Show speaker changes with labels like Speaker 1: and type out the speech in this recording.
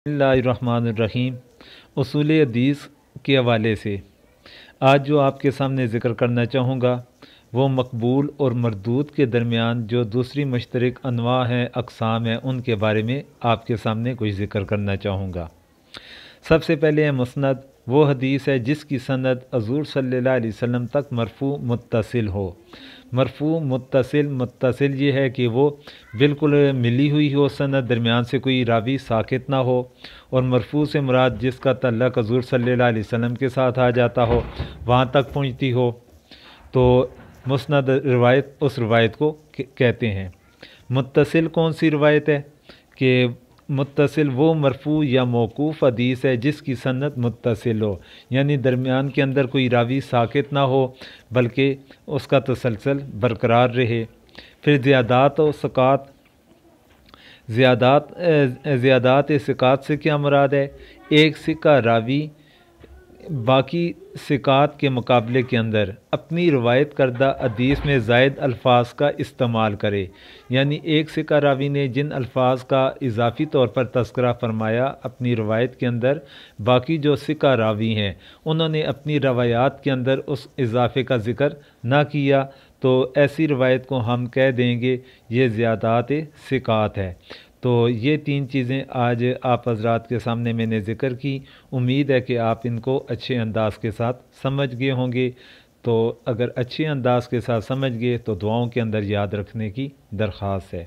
Speaker 1: बिस्मिल्लाहिर्रहमानिर्रहीम। उसूल हदीस के हवाले से आज जो आपके सामने ज़िक्र करना चाहूँगा वो मकबूल और मरदूद के दरमियान जो दूसरी मुश्तरक अनवा हैं, अक़साम हैं, उनके बारे में आपके सामने कुछ ज़िक्र करना चाहूँगा। सबसे पहले है मुस्नद। वो हदीस है जिसकी सनद हज़ूर सल्लल्लाहु अलैहि वसल्लम तक मरफ़ू मुत्तसिल हो। मरफ़ू मुत्तसिल ये है कि वो बिल्कुल मिली हुई हो सनद, दरमियान से कोई रावी साकित ना हो। और मरफ़ू से मुराद जिसका तल्लक हज़ूर सल्लल्लाहु अलैहि वसल्लम के साथ आ जाता हो, वहाँ तक पहुँचती हो, तो मुस्नद रिवायत उस रिवायत को कहते हैं। मुत्तसिल कौन सी रिवायत है कि मुत्तसिल वो मरफ़ू या मौकूफ़ हदीस है जिसकी सनद मुत्तसिल हो, यानी दरमियान के अंदर कोई रावी साकित ना हो बल्कि उसका तसलसल बरकरार रहे। फिर ज़ियादात सिकात से क्या मुराद है? एक सिक्का रावी बाकी सिकात के मुकाबले के अंदर अपनी रवायत करदा हदीस में ज़ायद अल्फाज का इस्तेमाल करे, यानी एक सिक्का रावी ने जिन अल्फाज का इजाफ़ी तौर पर तज़किरा फरमाया अपनी रवायत के अंदर, बाकी जो सिक्का रावी हैं उन्होंने अपनी रवायात के अंदर उस इजाफ़े का ज़िक्र ना किया, तो ऐसी रवायत को हम कह देंगे ये ज़ियादात सिकात है। तो ये तीन चीज़ें आज आप हज़रात के सामने मैंने ज़िक्र की। उम्मीद है कि आप इनको अच्छे अंदाज के साथ समझ गए होंगे। तो अगर अच्छे अंदाज के साथ समझ गए तो दुआओं के अंदर याद रखने की दरख्वास्त है।